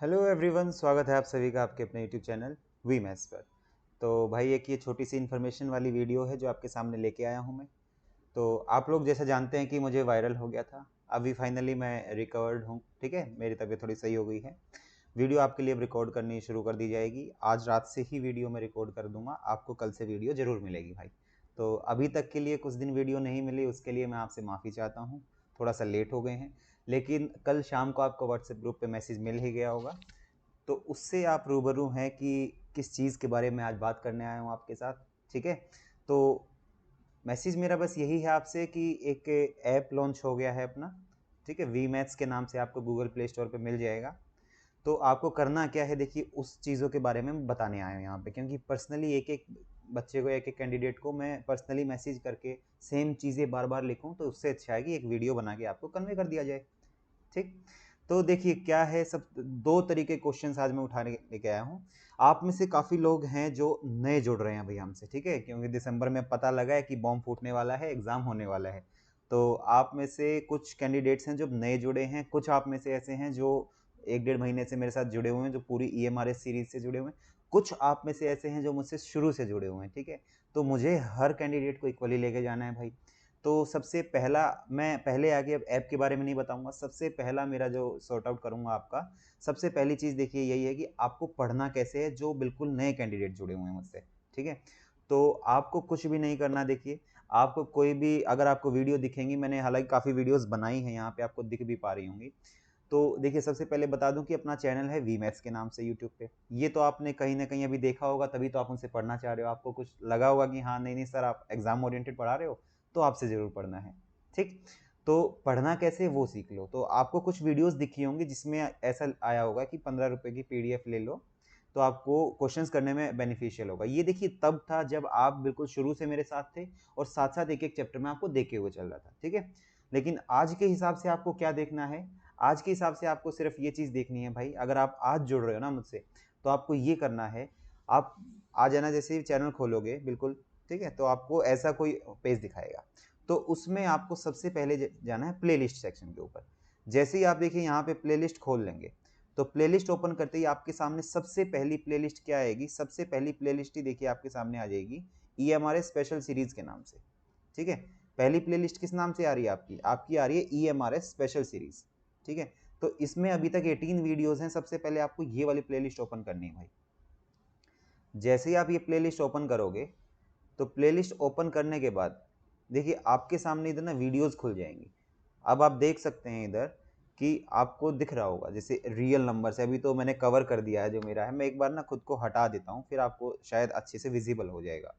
Hello everyone, स्वागत है आप सभी का आपके अपने यूट्यूब चैनल वी मैथ्स पर। तो भाई एक ये छोटी सी इन्फॉर्मेशन वाली वीडियो है जो आपके सामने लेके आया हूँ मैं। तो आप लोग जैसा जानते हैं कि मुझे वायरल हो गया था। अभी फाइनली मैं रिकवर्ड हूँ, ठीक है, मेरी तबीयत थोड़ी सही हो गई है। वीडियो आपके लिए अब रिकॉर्ड करनी शुरू कर दी जाएगी। आज रात से ही वीडियो मैं रिकॉर्ड कर दूंगा, आपको कल से वीडियो ज़रूर मिलेगी भाई। तो अभी तक के लिए कुछ दिन वीडियो नहीं मिली, उसके लिए मैं आपसे माफ़ी चाहता हूँ। थोड़ा सा लेट हो गए हैं, लेकिन कल शाम को आपको व्हाट्सएप ग्रुप पे मैसेज मिल ही गया होगा। तो उससे आप रूबरू हैं कि किस चीज़ के बारे में आज बात करने आया हूँ आपके साथ, ठीक है। तो मैसेज मेरा बस यही है आपसे कि एक ऐप लॉन्च हो गया है अपना, ठीक है, वी मैथ्स के नाम से आपको गूगल प्ले स्टोर पे मिल जाएगा। तो आपको करना क्या है, देखिए उस चीज़ों के बारे में मैं बताने आया हूँ यहाँ पे, क्योंकि पर्सनली एक एक बच्चे को, एक एक कैंडिडेट को मैं पर्सनली मैसेज करके सेम चीज़ें बार बार लिखूँ, तो उससे अच्छा है कि एक वीडियो बना के आपको कन्वे कर दिया जाए, ठीक। तो देखिए क्या है, सब दो तरीके क्वेश्चंस आज मैं उठाने लेके आया हूँ। आप में से काफ़ी लोग हैं जो नए जुड़ रहे हैं भैया हमसे, ठीक है, क्योंकि दिसंबर में पता लगा है कि बॉम्ब फूटने वाला है, एग्ज़ाम होने वाला है। तो आप में से कुछ कैंडिडेट्स हैं जो नए जुड़े हैं, कुछ आप में से ऐसे हैं जो 1 डेढ़ महीने से मेरे साथ जुड़े हुए हैं, जो पूरी ईएमआरएस सीरीज़ से जुड़े हुए हैं। कुछ आप में से ऐसे हैं जो मुझसे शुरू से जुड़े हुए हैं, ठीक है। तो मुझे हर कैंडिडेट को इक्वली लेके जाना है भाई। तो सबसे पहला, मैं पहले आगे अब ऐप के बारे में नहीं बताऊंगा, सबसे पहला मेरा जो सॉर्ट आउट करूंगा आपका, सबसे पहली चीज़ देखिए यही है कि आपको पढ़ना कैसे है, जो बिल्कुल नए कैंडिडेट जुड़े हुए हैं मुझसे, ठीक है। तो आपको कुछ भी नहीं करना, देखिए आपको कोई भी, अगर आपको वीडियो दिखेंगी, मैंने हालांकि काफ़ी वीडियोस बनाई हैं, यहाँ पे आपको दिख भी पा रही होंगी। तो देखिए सबसे पहले बता दूं कि अपना चैनल है वी मैथ्स के नाम से यूट्यूब पे। ये तो आपने कहीं ना कहीं अभी देखा होगा, तभी तो आप उनसे पढ़ना चाह रहे हो। आपको कुछ लगा होगा कि हाँ नहीं नहीं सर, आप एग्जाम ओरिएंटेड पढ़ा रहे हो, तो आपसे ज़रूर पढ़ना है, ठीक। तो पढ़ना कैसे वो सीख लो। तो आपको कुछ वीडियोस दिखी होंगी जिसमें ऐसा आया होगा कि 15 रुपए की पीडीएफ ले लो, तो आपको क्वेश्चंस करने में बेनिफिशियल होगा। ये देखिए तब था जब आप बिल्कुल शुरू से मेरे साथ थे और साथ साथ एक एक चैप्टर में आपको देखे हुए चल रहा था, ठीक है। लेकिन आज के हिसाब से आपको क्या देखना है, आज के हिसाब से आपको सिर्फ ये चीज़ देखनी है भाई, अगर आप आज जुड़ रहे हो ना मुझसे, तो आपको ये करना है। आप आ जाना, जैसे ही चैनल खोलोगे बिल्कुल, ठीक है, तो आपको ऐसा कोई पेज दिखाएगा। तो उसमें आपको सबसे पहले जाना है प्लेलिस्ट सेक्शन के ऊपर। जैसे ही आप देखिए यहाँ पे प्लेलिस्ट खोल लेंगे, तो प्लेलिस्ट ओपन करते ही आपके सामने सबसे पहली प्लेलिस्ट क्या आएगी, सबसे पहली प्लेलिस्ट ही देखिए आपके सामने आ जाएगी, ईएमआरएस स्पेशल सीरीज के नाम से, ठीक है। पहली प्लेलिस्ट किस नाम से आ रही है आपकी, आपकी आ रही है ईएमआरएस स्पेशल सीरीज, ठीक है। तो इसमें अभी तक 18 वीडियोस हैं। सबसे पहले आपको ये वाली प्लेलिस्ट ओपन करनी है भाई। जैसे ही आप ये प्लेलिस्ट ओपन करोगे, तो प्लेलिस्ट ओपन करने के बाद देखिए आपके सामने इधर ना वीडियोस खुल जाएंगी। अब आप देख सकते हैं इधर कि आपको दिख रहा होगा जैसे रियल नंबर से, अभी तो मैंने कवर कर दिया है जो मेरा है। मैं एक बार ना खुद को हटा देता हूँ, फिर आपको शायद अच्छे से विजिबल हो जाएगा।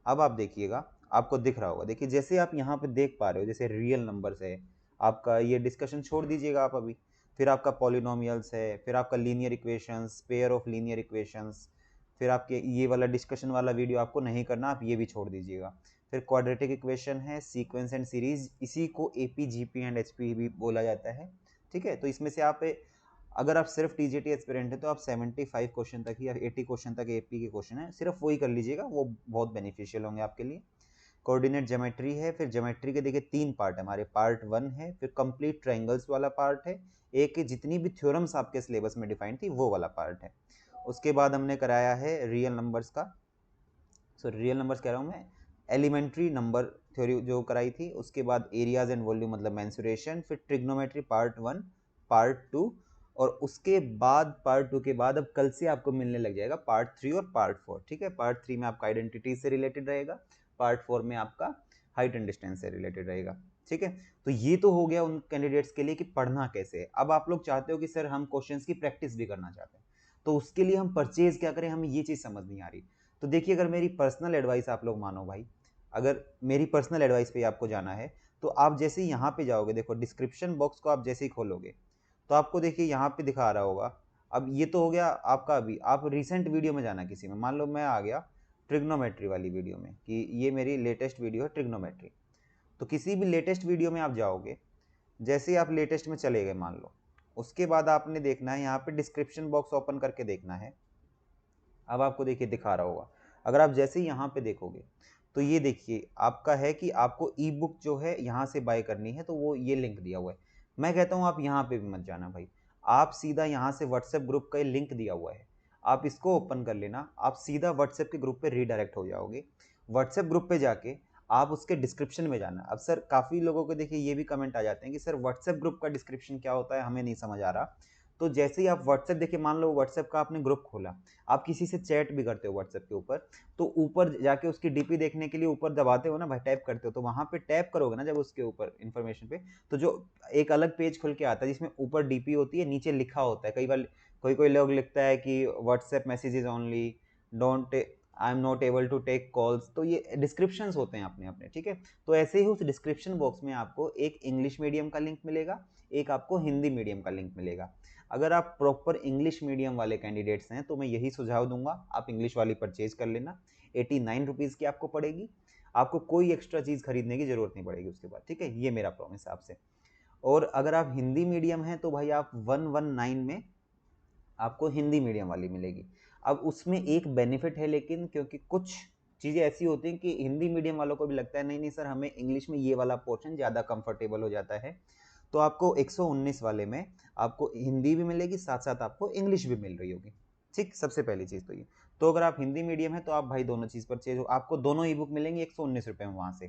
अब आप देखिएगा, आपको दिख रहा होगा, देखिए जैसे आप यहाँ पे देख पा रहे हो, जैसे रियल नंबर्स है आपका, ये डिस्कशन छोड़ दीजिएगा आप अभी। फिर आपका पॉलिनोमियल्स है, फिर आपका linear equations, pair of linear equations, फिर आपके ये वाला डिस्कशन वाला वीडियो आपको नहीं करना, आप ये भी छोड़ दीजिएगा। फिर क्वाड्रेटिक इक्वेशन है, सीक्वेंस एंड सीरीज, इसी को एपी जीपी एंड एचपी भी बोला जाता है, ठीक है। तो इसमें से आप, अगर आप सिर्फ टीजीटी एस्पिरेंट है, तो आप 75 क्वेश्चन तक ही या 80 क्वेश्चन तक एपी के क्वेश्चन है, सिर्फ वही कर लीजिएगा, वो बहुत बेनिफिशियल होंगे आपके लिए। कोऑर्डिनेट ज्योमेट्री है, फिर ज्योमेट्री के देखिए 3 पार्ट है हमारे, पार्ट 1 है, फिर कंप्लीट ट्रायंगल्स वाला पार्ट है, एक जितनी भी थ्योरम्स आपके सिलेबस में डिफाइंड थी वो वाला पार्ट है। उसके बाद हमने कराया है रियल नंबर्स का, रियल नंबर्स कह रहा हूँ मैं, एलिमेंट्री नंबर थ्योरी जो कराई थी। उसके बाद एरियाज एंड वॉल्यूम मतलब मेंसुरेशन, फिर ट्रिग्नोमेट्री पार्ट 1, पार्ट 2, और उसके बाद पार्ट 2 के बाद अब कल से आपको मिलने लग जाएगा पार्ट 3 और पार्ट 4, ठीक है। पार्ट 3 में आपका आइडेंटिटी से रिलेटेड रहेगा, पार्ट 4 में आपका हाइट एंड डिस्टेंस से रिलेटेड रहेगा, ठीक है। तो ये तो हो गया उन कैंडिडेट्स के लिए कि पढ़ना कैसे है। अब आप लोग चाहते हो कि सर हम क्वेश्चंस की प्रैक्टिस भी करना चाहते हैं, तो उसके लिए हम परचेज क्या करें, हमें ये चीज़ समझ नहीं आ रही। तो देखिए अगर मेरी पर्सनल एडवाइस आप लोग मानो भाई, अगर मेरी पर्सनल एडवाइस पे आपको जाना है, तो आप जैसे ही यहाँ पे जाओगे, देखो डिस्क्रिप्शन बॉक्स को आप जैसे ही खोलोगे, तो आपको देखिए यहाँ पे दिखा रहा होगा। अब ये तो हो गया आपका, अभी आप रिसेंट वीडियो में जाना किसी में, मान लो मैं आ गया ट्रिग्नोमेट्री वाली वीडियो में, कि ये मेरी लेटेस्ट वीडियो है ट्रिग्नोमेट्री। तो किसी भी लेटेस्ट वीडियो में आप जाओगे, जैसे ही आप लेटेस्ट में चले गए मान लो, उसके बाद आपने देखना है यहाँ पे डिस्क्रिप्शन बॉक्स ओपन करके देखना है। अब आपको देखिए दिखा रहा होगा, अगर आप जैसे ही यहाँ पे देखोगे, तो ये देखिए आपका है कि आपको ई बुक जो है यहाँ से बाय करनी है, तो वो ये लिंक दिया हुआ है। मैं कहता हूँ आप यहाँ पे भी मत जाना भाई, आप सीधा यहाँ से व्हाट्सएप ग्रुप का लिंक दिया हुआ है, आप इसको ओपन कर लेना, आप सीधा व्हाट्सएप के ग्रुप पे रीडायरेक्ट हो जाओगे। व्हाट्सएप ग्रुप पे जाके आप उसके डिस्क्रिप्शन में जाना। अब सर काफ़ी लोगों को देखिए ये भी कमेंट आ जाते हैं कि सर व्हाट्सएप ग्रुप का डिस्क्रिप्शन क्या होता है, हमें नहीं समझ आ रहा। तो जैसे ही आप व्हाट्सएप देखिए, मान लो व्हाट्सएप का आपने ग्रुप खोला, आप किसी से चैट भी करते हो व्हाट्सएप के ऊपर, तो ऊपर जाके उसकी डीपी देखने के लिए ऊपर दबाते हो ना भाई, टैप करते हो, तो वहां पे टैप करोगे ना जब उसके ऊपर इन्फॉर्मेशन पे, तो जो एक अलग पेज खुल के आता है जिसमें ऊपर डीपी होती है, नीचे लिखा होता है, कई बार कोई कोई लोग लिखता है कि WhatsApp messages only, don't, I am not able to take calls, तो ये डिस्क्रिप्शंस होते हैं अपने अपने, ठीक है। तो ऐसे ही उस डिस्क्रिप्शन बॉक्स में आपको एक इंग्लिश मीडियम का लिंक मिलेगा, एक आपको हिंदी मीडियम का लिंक मिलेगा। अगर आप प्रॉपर इंग्लिश मीडियम वाले कैंडिडेट्स हैं तो मैं यही सुझाव दूंगा, आप इंग्लिश वाली परचेज कर लेना। 89 रुपीज़ की आपको पड़ेगी, आपको कोई एक्स्ट्रा चीज़ खरीदने की जरूरत नहीं पड़ेगी उसके बाद, ठीक है, ये मेरा प्रॉमिस है आपसे। और अगर आप हिंदी मीडियम हैं तो भाई आप 119 में आपको हिंदी मीडियम वाली मिलेगी। अब उसमें एक बेनिफिट है, लेकिन क्योंकि कुछ चीज़ें ऐसी होती हैं कि हिंदी मीडियम वालों को भी लगता है नहीं नहीं सर हमें इंग्लिश में ये वाला पोर्शन ज़्यादा कंफर्टेबल हो जाता है, तो आपको 119 वाले में आपको हिंदी भी मिलेगी, साथ साथ आपको इंग्लिश भी मिल रही होगी, ठीक। सबसे पहली चीज़ तो ये, तो अगर आप हिंदी मीडियम है तो आप भाई दोनों चीज़ परचेज हो, आपको दोनों ई बुक मिलेंगी 119 रुपये में वहाँ से,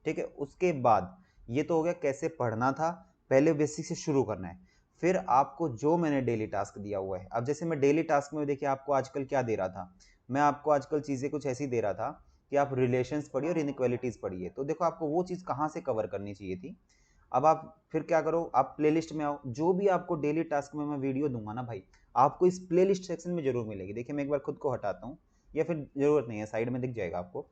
ठीक है। उसके बाद ये तो हो गया कैसे पढ़ना था, पहले बेसिक से शुरू करना है। फिर आपको जो मैंने डेली टास्क दिया हुआ है, अब जैसे मैं डेली टास्क में देखिए आपको आजकल क्या दे रहा था, मैं आपको आजकल चीज़ें कुछ ऐसी दे रहा था कि आप रिलेशंस पढ़िए और इनइक्वालिटीज़ पढ़िए, तो देखो आपको वो चीज़ कहाँ से कवर करनी चाहिए थी। अब आप फिर क्या करो, आप प्लेलिस्ट में आओ, जो भी आपको डेली टास्क में मैं वीडियो दूंगा ना भाई, आपको इस प्लेलिस्ट सेक्शन में जरूर मिलेगी। देखिए मैं एक बार खुद को हटाता हूँ, या फिर जरूरत नहीं है, साइड में दिख जाएगा आपको।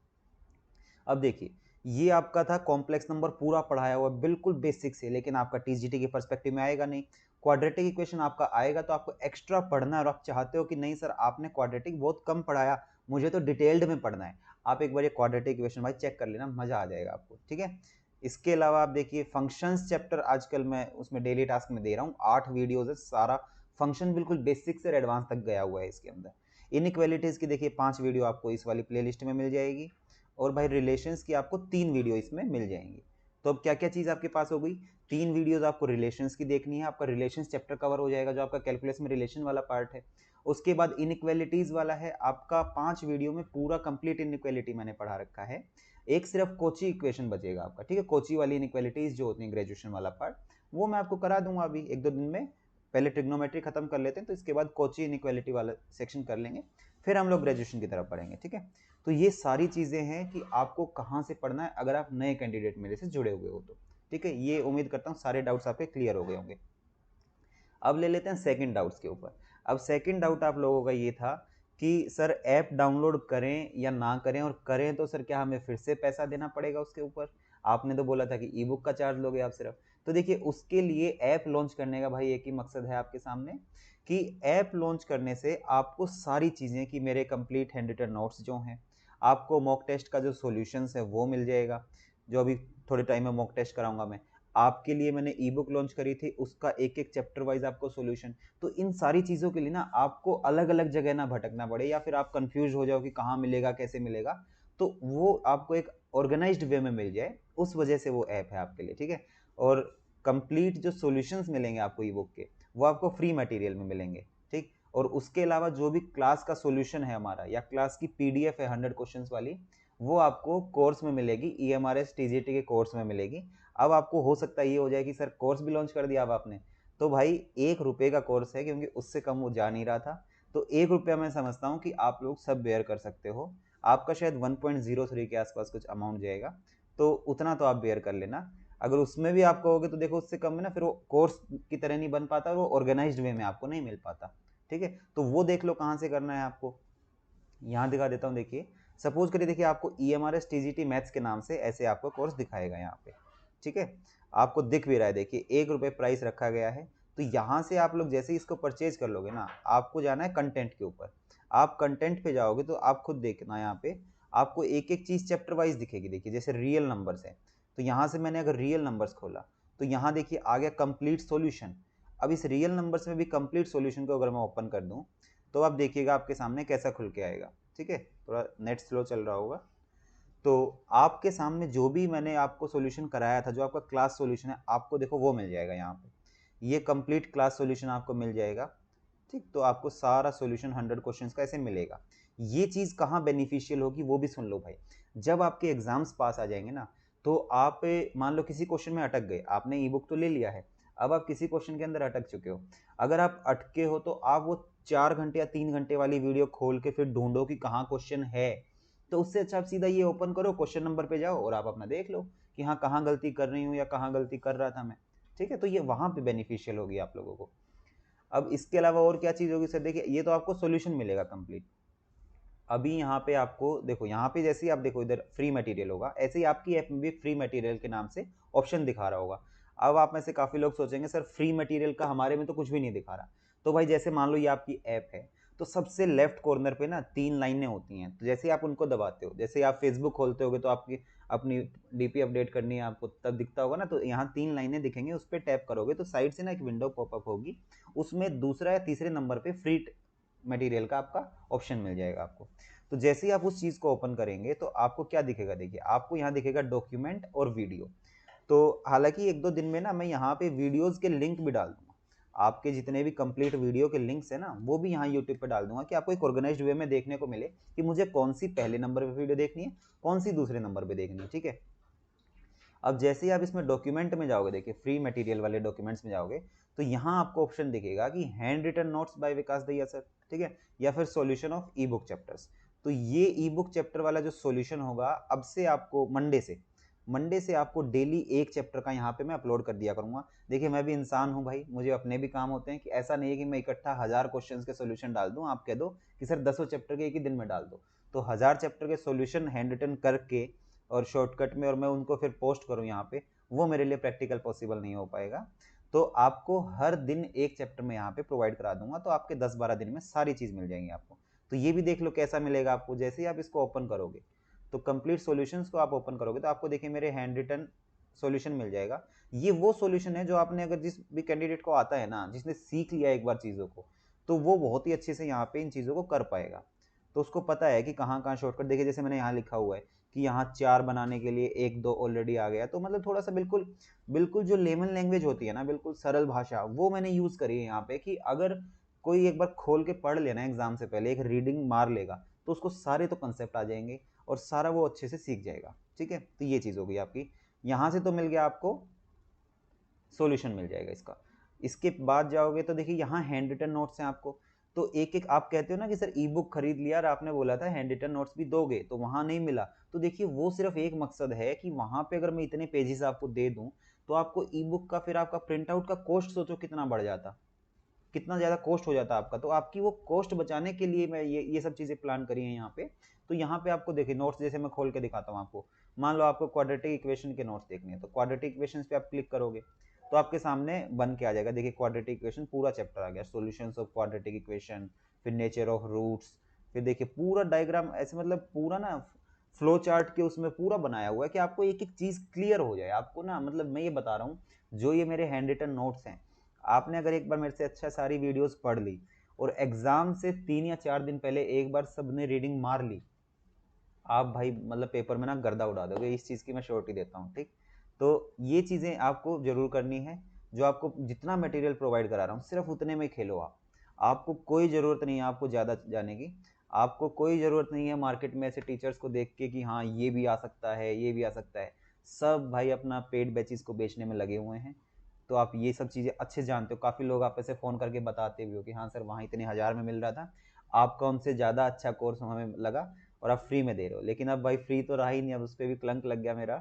अब देखिए ये आपका था कॉम्प्लेक्स नंबर पूरा पढ़ाया हुआ बिल्कुल बेसिक से, लेकिन आपका टीजीटी के पर्सपेक्टिव में आएगा नहीं। क्वाड्रेटिक इक्वेशन आपका आएगा तो आपको एक्स्ट्रा पढ़ना है, और आप चाहते हो कि नहीं सर आपने क्वाड्रेटिक बहुत कम पढ़ाया, मुझे तो डिटेल्ड में पढ़ना है, आप एक बार ये क्वाड्रेटिक इक्वेशन भाई चेक कर लेना, मजा आ जाएगा आपको, ठीक है। इसके अलावा आप देखिए फंक्शंस चैप्टर आजकल मैं उसमें डेली टास्क में दे रहा हूँ, 8 वीडियोज है, सारा फंक्शन बिल्कुल बेसिक से एडवांस तक गया हुआ है इसके अंदर। इनइक्वालिटीज की देखिए 5 वीडियो आपको इस वाली प्लेलिस्ट में मिल जाएगी, और भाई रिलेशंस की आपको 3 वीडियो इसमें मिल जाएंगी। तो अब क्या क्या चीज़ आपके पास हो गई, 3 वीडियोस आपको रिलेशंस की देखनी है, आपका रिलेशंस चैप्टर कवर हो जाएगा जो आपका कैलकुलस में रिलेशन वाला पार्ट है। उसके बाद इनइक्वालिटीज वाला है आपका 5 वीडियो में पूरा कंप्लीट इनइक्वालिटी मैंने पढ़ा रखा है। एक सिर्फ कोची इक्वेशन बचेगा आपका, ठीक है, कोची वाली इनइक्वालिटीज जो होती है ग्रेजुएशन वाला पार्ट, वो मैं आपको करा दूंगा अभी 1-2 दिन में। पहले ट्रिग्नोमेट्री खत्म कर लेते हैं, तो इसके बाद कोची इनइक्वालिटी वाला सेक्शन कर लेंगे, फिर हम लोग ग्रेजुएशन की तरफ पढ़ेंगे, ठीक है। तो ये सारी चीज़ें हैं कि आपको कहाँ से पढ़ना है अगर आप नए कैंडिडेट मेरे से जुड़े हुए हो तो, ठीक है। ये उम्मीद करता हूँ सारे डाउट्स आपके क्लियर हो गए होंगे। अब ले लेते हैं सेकंड डाउट्स के ऊपर। अब सेकंड डाउट आप लोगों का ये था कि सर ऐप डाउनलोड करें या ना करें, और करें तो सर क्या हमें फिर से पैसा देना पड़ेगा उसके ऊपर, आपने तो बोला था कि ई बुक का चार्ज लोगे आप सिर्फ। तो देखिए उसके लिए ऐप लॉन्च करने का भाई एक ही मकसद है आपके सामने, कि ऐप लॉन्च करने से आपको सारी चीज़ें, कि मेरे कंप्लीट हैंड रिटन नोट्स जो हैं, आपको मॉक टेस्ट का जो सॉल्यूशंस है वो मिल जाएगा, जो अभी थोड़े टाइम में मॉक टेस्ट कराऊंगा मैं, आपके लिए मैंने ई बुक लॉन्च करी थी उसका एक एक चैप्टर वाइज आपको सॉल्यूशन। तो इन सारी चीज़ों के लिए ना आपको अलग अलग जगह ना भटकना पड़े, या फिर आप कंफ्यूज हो जाओ कि कहाँ मिलेगा कैसे मिलेगा, तो वो आपको एक ऑर्गेनाइज्ड वे में मिल जाए, उस वजह से वो ऐप है आपके लिए, ठीक है। और कंप्लीट जो सॉल्यूशंस मिलेंगे आपको ई बुक के, वो आपको फ्री मटेरियल में मिलेंगे, ठीक। और उसके अलावा जो भी क्लास का सॉल्यूशन है हमारा, या क्लास की पीडीएफ है 100 क्वेश्चंस वाली, वो आपको कोर्स में मिलेगी, EMRS TGT के कोर्स में मिलेगी। अब आपको हो सकता है ये हो जाए कि सर कोर्स भी लॉन्च कर दिया अब आपने, तो भाई 1 रुपये का कोर्स है, क्योंकि उससे कम वो जा नहीं रहा था, तो 1 रुपया मैं समझता हूँ कि आप लोग सब बेयर कर सकते हो। आपका शायद 1.03 के आसपास कुछ अमाउंट जाएगा, तो उतना तो आप बेयर कर लेना। अगर उसमें भी आप कहोगे तो देखो उससे कम है ना, फिर वो कोर्स की तरह नहीं बन पाता, और वो ऑर्गेनाइज्ड वे में आपको नहीं मिल पाता, ठीक है। तो वो देख लो कहाँ से करना है आपको, यहाँ दिखा देता हूँ। देखिए सपोज करिए, देखिए आपको EMRS TGT मैथ्स के नाम से ऐसे आपको कोर्स दिखाएगा यहाँ पे, ठीक है, आपको दिख भी रहा है, देखिए 1 रुपये प्राइस रखा गया है। तो यहाँ से आप लोग जैसे ही इसको परचेज कर लोगे ना, आपको जाना है कंटेंट के ऊपर, आप कंटेंट पे जाओगे तो आप खुद देखना, यहाँ पे आपको एक एक चीज़ चैप्टर वाइज दिखेगी। देखिए जैसे रियल नंबर्स है, तो यहाँ से मैंने अगर रियल नंबर्स खोला, तो यहाँ देखिए आ गया कंप्लीट सॉल्यूशन। अब इस रियल नंबर्स में भी कंप्लीट सॉल्यूशन को अगर मैं ओपन कर दूँ, तो आप देखिएगा आपके सामने कैसा खुल के आएगा, ठीक है। थोड़ा नेट स्लो चल रहा होगा, तो आपके सामने जो भी मैंने आपको सॉल्यूशन कराया था, जो आपका क्लास सॉल्यूशन है, आपको देखो वो मिल जाएगा यहाँ पे। ये कंप्लीट क्लास सॉल्यूशन आपको मिल जाएगा, ठीक। तो आपको सारा सॉल्यूशन 100 क्वेश्चंस का ऐसे मिलेगा। ये चीज़ कहाँ बेनिफिशियल होगी वो भी सुन लो भाई। जब आपके एग्जाम्स पास आ जाएंगे ना, तो आप मान लो किसी क्वेश्चन में अटक गए, आपने ई बुक तो ले लिया है, अब आप किसी क्वेश्चन के अंदर अटक चुके हो। अगर आप अटके हो तो आप वो 4 घंटे या 3 घंटे वाली वीडियो खोल के फिर ढूंढो कि कहाँ क्वेश्चन है, तो उससे अच्छा आप सीधा ये ओपन करो, क्वेश्चन नंबर पे जाओ और आप अपना देख लो कि हाँ कहाँ गलती कर रही हूँ या कहाँ गलती कर रहा था मैं, ठीक है। तो ये वहां पे बेनिफिशियल होगी आप लोगों को। अब इसके अलावा और क्या चीज होगी सर, देखिए ये तो आपको सॉल्यूशन मिलेगा कंप्लीट। अभी यहाँ पे आपको देखो, यहाँ पे जैसे ही आप देखो इधर फ्री मटेरियल होगा, ऐसे ही आपकी ऐप में भी फ्री मटेरियल के नाम से ऑप्शन दिखा रहा होगा। अब आप में से काफी लोग सोचेंगे सर फ्री मटेरियल का हमारे में तो कुछ भी नहीं दिखा रहा। तो भाई जैसे मान लो ये आपकी ऐप है, तो सबसे लेफ्ट कॉर्नर पे ना 3 लाइनें होती हैं, तो जैसे आप उनको दबाते हो, जैसे आप फेसबुक खोलते होगे तो आपकी अपनी डीपी अपडेट करनी है आपको, तब दिखता होगा ना, तो यहाँ 3 लाइनें दिखेंगे, उस पर टैप करोगे तो साइड से ना एक विंडो पॉपअप होगी, उसमें दूसरा या तीसरे नंबर पे फ्री मटेरियल का आपका ऑप्शन मिल जाएगा आपको। तो जैसे ही आप उस चीज को ओपन करेंगे तो आपको क्या दिखेगा, देखिए आपको यहाँ दिखेगा डॉक्यूमेंट और वीडियो। तो हालांकि 1-2 दिन में ना मैं यहाँ पे वीडियोस के लिंक भी डाल दूंगा, आपके जितने भी कंप्लीट वीडियो के लिंक्स है ना वो भी यहाँ यूट्यूब पे डाल दूंगा, कि आपको एक ऑर्गेनाइज्ड वे में देखने को मिले कि मुझे कौन सी पहले नंबर पे वीडियो देखनी है, कौन सी दूसरे नंबर पे देखनी है, ठीक है। अब जैसे ही आप इसमें डॉक्यूमेंट में जाओगे, देखिए फ्री मटेरियल वाले डॉक्यूमेंट्स में जाओगे, तो यहाँ आपको ऑप्शन दिखेगा कि हैंड रिटन नोट्स बाय विकास दहिया सर, ठीक है, या फिर solution of E book chapters. तो ये ई बुक चैप्टर वाला जो सॉल्यूशन होगा, अब से आपको मंडे से आपको डेली एक चैप्टर का यहाँ पे मैं अपलोड कर दिया करूंगा। देखिए मैं भी इंसान हूँ भाई, मुझे अपने भी काम होते हैं, कि ऐसा नहीं है कि मैं इकट्ठा 1000 क्वेश्चन के सोल्यूशन डाल दूं, आप कह दो कि सर 10 चैप्टर के एक ही दिन में डाल दो, तो 1000 चैप्टर के सोल्यूशन हैंड रिटन करके और शॉर्टकट में, और मैं उनको फिर पोस्ट करूँ यहाँ पे, वो मेरे लिए प्रैक्टिकल पॉसिबल नहीं हो पाएगा। तो आपको हर दिन एक चैप्टर में यहाँ पे प्रोवाइड करा दूंगा, तो आपके 10-12 दिन में सारी चीज मिल जाएंगी आपको। तो ये भी देख लो कैसा मिलेगा आपको, जैसे ही आप इसको ओपन करोगे, तो कंप्लीट सॉल्यूशंस को आप ओपन करोगे तो आपको देखिए मेरे हैंड रिटन सॉल्यूशन मिल जाएगा। ये वो सॉल्यूशन है जो आपने, अगर जिस भी कैंडिडेट को आता है ना, जिसने सीख लिया एक बार चीजों को, तो वो बहुत ही अच्छे से यहाँ पे इन चीजों को कर पाएगा। तो उसको पता है कि कहाँ कहाँ शॉर्टकट, देखिए जैसे मैंने यहाँ लिखा हुआ है कि यहाँ 4 बनाने के लिए 1-2 ऑलरेडी आ गया, तो मतलब थोड़ा सा बिल्कुल बिल्कुल जो लेमन लैंग्वेज होती है ना, बिल्कुल सरल भाषा, वो मैंने यूज करी है यहाँ पे, कि अगर कोई एक बार खोल के पढ़ लेना एग्जाम से पहले, एक रीडिंग मार लेगा, तो उसको सारे तो कंसेप्ट आ जाएंगे और सारा वो अच्छे से सीख जाएगा, ठीक है। तो ये चीज हो गई आपकी, यहाँ से तो मिल गया आपको, सॉल्यूशन मिल जाएगा इसका। इसके बाद जाओगे तो देखिए यहाँ हैंड रिटन नोट्स हैं आपको। तो एक एक आप कहते हो ना कि सर ई बुक खरीद लिया और आपने बोला था हैंड रिटन नोट्स भी दोगे, तो वहां नहीं मिला। तो देखिए वो सिर्फ एक मकसद है कि वहां पे अगर मैं इतने पेजेस आपको दे दूं, तो आपको ई बुक का फिर आपका प्रिंट आउट का कॉस्ट सोचो कितना बढ़ जाता, कितना ज़्यादा कॉस्ट हो जाता आपका। तो आपकी वो कॉस्ट बचाने के लिए मैं ये सब चीज़ें प्लान करी हैं यहाँ पे। तो यहाँ पे आपको देखिए नोट्स, जैसे मैं खोल के दिखाता हूँ आपको, मान लो आपको क्वाड्रेटिक इक्वेशन के नोट्स देखने हैं, तो क्वाड्रेटिक इक्वेशन पे आप क्लिक करोगे तो आपके सामने बन के आ जाएगा, देखिए क्वाड्रेटिक इक्वेशन पूरा चैप्टर आ गया, सॉल्यूशंस ऑफ क्वाड्रेटिक इक्वेशन, फिर नेचर ऑफ रूट्स, फिर देखिए पूरा डायग्राम ऐसे, मतलब पूरा ना फ्लो चार्ट के उसमें पूरा बनाया हुआ है कि आपको एक एक चीज क्लियर हो जाए आपको ना। मतलब मैं ये बता रहा हूँ, जो ये मेरे हैंड रिटन नोट्स हैं, आपने अगर एक बार मेरे से अच्छा सारी वीडियोस पढ़ ली और एग्जाम से 3 या 4 दिन पहले एक बार सबने रीडिंग मार ली, आप भाई मतलब पेपर में ना गर्दा उड़ा दोगे, इस चीज़ की मैं श्योरिटी देता हूँ, ठीक। तो ये चीज़ें आपको जरूर करनी है। जो आपको जितना मटेरियल प्रोवाइड करा रहा हूँ सिर्फ उतने में खेलो आप, आपको कोई ज़रूरत नहीं है आपको ज़्यादा जाने की, आपको कोई ज़रूरत नहीं है मार्केट में ऐसे टीचर्स को देख के कि हाँ ये भी आ सकता है ये भी आ सकता है। सब भाई अपना पेड बैचेस को बेचने में लगे हुए हैं। तो आप ये सब चीज़ें अच्छे जानते हो, काफ़ी लोग आप ऐसे फ़ोन करके बताते भी हो कि हाँ सर वहाँ इतने हज़ार में मिल रहा था, आपका उनसे ज़्यादा अच्छा कोर्स हमें लगा और आप फ्री में दे रहे हो। लेकिन अब भाई फ्री तो रहा ही नहीं, अब उस पर भी क्लंक लग गया मेरा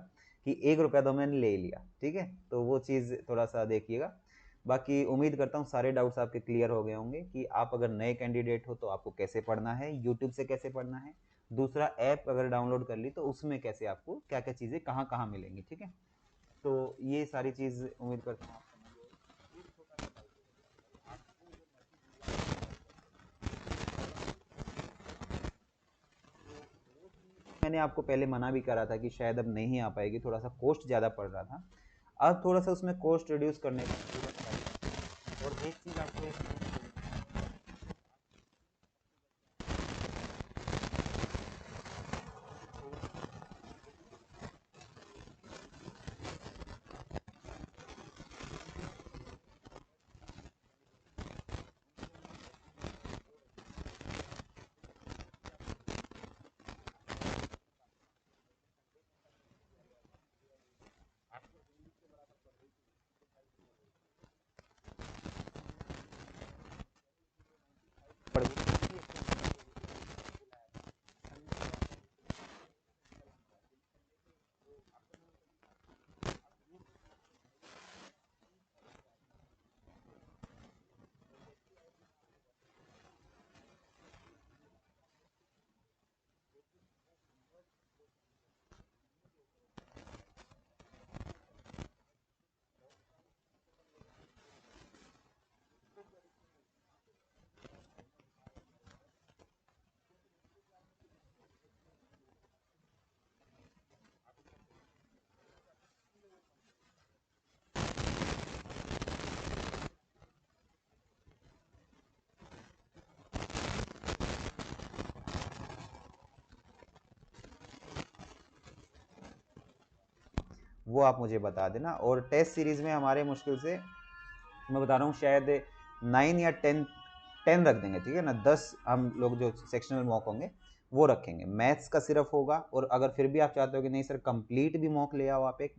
कि 1 रुपया तो मैंने ले लिया, ठीक है। तो वो चीज़ थोड़ा सा देखिएगा। बाकी उम्मीद करता हूँ सारे डाउट्स आपके क्लियर हो गए होंगे कि आप अगर नए कैंडिडेट हो तो आपको कैसे पढ़ना है, यूट्यूब से कैसे पढ़ना है, दूसरा ऐप अगर डाउनलोड कर ली तो उसमें कैसे आपको क्या क्या चीज़ें कहाँ कहाँ मिलेंगी, ठीक है। तो ये सारी चीज़ उम्मीद करता हूँ मैंने आपको पहले मना भी करा था कि शायद अब नहीं आ पाएगी, थोड़ा सा कॉस्ट ज़्यादा पड़ रहा था। अब थोड़ा सा उसमें कॉस्ट रिड्यूस करने का पूरा ट्राई। और एक चीज़ आपको वो आप मुझे बता देना। और टेस्ट सीरीज़ में हमारे मुश्किल से मैं बता रहा हूँ शायद 9 या 10 रख देंगे, ठीक है ना। 10 हम लोग जो सेक्शनल मॉक होंगे वो रखेंगे, मैथ्स का सिर्फ होगा। और अगर फिर भी आप चाहते हो कि नहीं सर कंप्लीट भी मॉक ले आओ आप एक,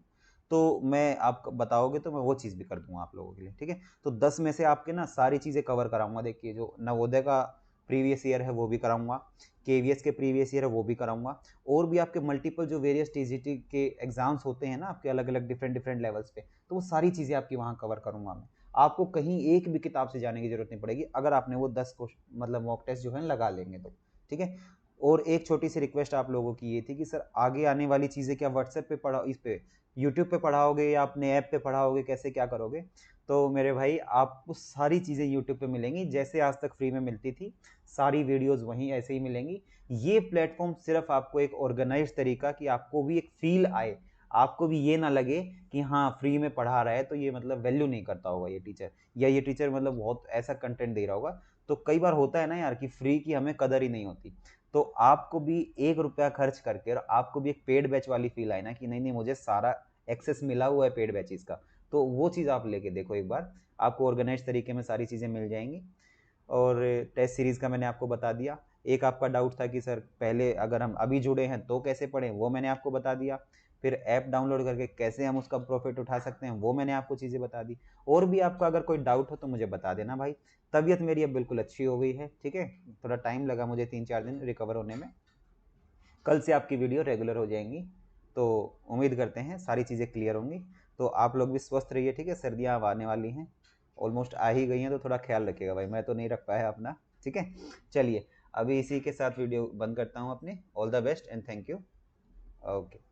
तो मैं आप बताओगे तो मैं वो चीज़ भी कर दूंगा आप लोगों के लिए, ठीक है। तो 10 में से आपके ना सारी चीज़ें कवर कराऊंगा। देखिए जो नवोदय का प्रीवियस ईयर है वो भी कराऊंगा, केवीएस के प्रीवियस ईयर है वो भी कराऊंगा, और भी आपके मल्टीपल जो वेरियस टीजीटी के एग्जाम्स होते हैं ना आपके अलग अलग डिफरेंट डिफरेंट लेवल्स पे, तो वो सारी चीज़ें आपकी वहाँ कवर करूंगा मैं। आपको कहीं एक भी किताब से जाने की जरूरत नहीं पड़ेगी अगर आपने वो 10 क्वेश्चन मतलब मॉक टेस्ट जो है लगा लेंगे तो, ठीक है। और एक छोटी सी रिक्वेस्ट आप लोगों की ये थी कि सर आगे आने वाली चीज़ें क्या व्हाट्सएप पे पढ़ा, इस पे यूट्यूब पे पढ़ाओगे या अपने ऐप पे पढ़ाओगे, कैसे क्या करोगे। तो मेरे भाई आपको सारी चीज़ें यूट्यूब पे मिलेंगी जैसे आज तक फ्री में मिलती थी, सारी वीडियोस वहीं ऐसे ही मिलेंगी। ये प्लेटफॉर्म सिर्फ आपको एक ऑर्गेनाइज तरीका कि आपको भी एक फील आए, आपको भी ये ना लगे कि हाँ फ्री में पढ़ा रहा है तो ये मतलब वैल्यू नहीं करता होगा ये टीचर, या ये टीचर मतलब बहुत ऐसा कंटेंट दे रहा होगा। तो कई बार होता है ना यार कि फ्री की हमें कदर ही नहीं होती। तो आपको भी 1 रुपया खर्च करके और आपको भी एक पेड बैच वाली फील आए ना कि नहीं नहीं मुझे सारा एक्सेस मिला हुआ है पेड बैचेस का, तो वो चीज़ आप लेके देखो एक बार, आपको ऑर्गेनाइज तरीके में सारी चीज़ें मिल जाएंगी। और टेस्ट सीरीज़ का मैंने आपको बता दिया। एक आपका डाउट था कि सर पहले अगर हम अभी जुड़े हैं तो कैसे पढ़ें, वो मैंने आपको बता दिया। फिर ऐप डाउनलोड करके कैसे हम उसका प्रॉफिट उठा सकते हैं वो मैंने आपको चीज़ें बता दी। और भी आपका अगर कोई डाउट हो तो मुझे बता देना भाई। तबीयत मेरी अब बिल्कुल अच्छी हो गई है, ठीक है। थोड़ा टाइम लगा मुझे 3-4 दिन रिकवर होने में। कल से आपकी वीडियो रेगुलर हो जाएंगी, तो उम्मीद करते हैं सारी चीज़ें क्लियर होंगी। तो आप लोग भी स्वस्थ रहिए, ठीक है। सर्दियाँ अब आने वाली हैं, ऑलमोस्ट आ ही गई हैं, तो थोड़ा ख्याल रखिएगा भाई, मैं तो नहीं रख पाया अपना, ठीक है। चलिए अभी इसी के साथ वीडियो बंद करता हूँ अपनी। All the best and thank you. Okay.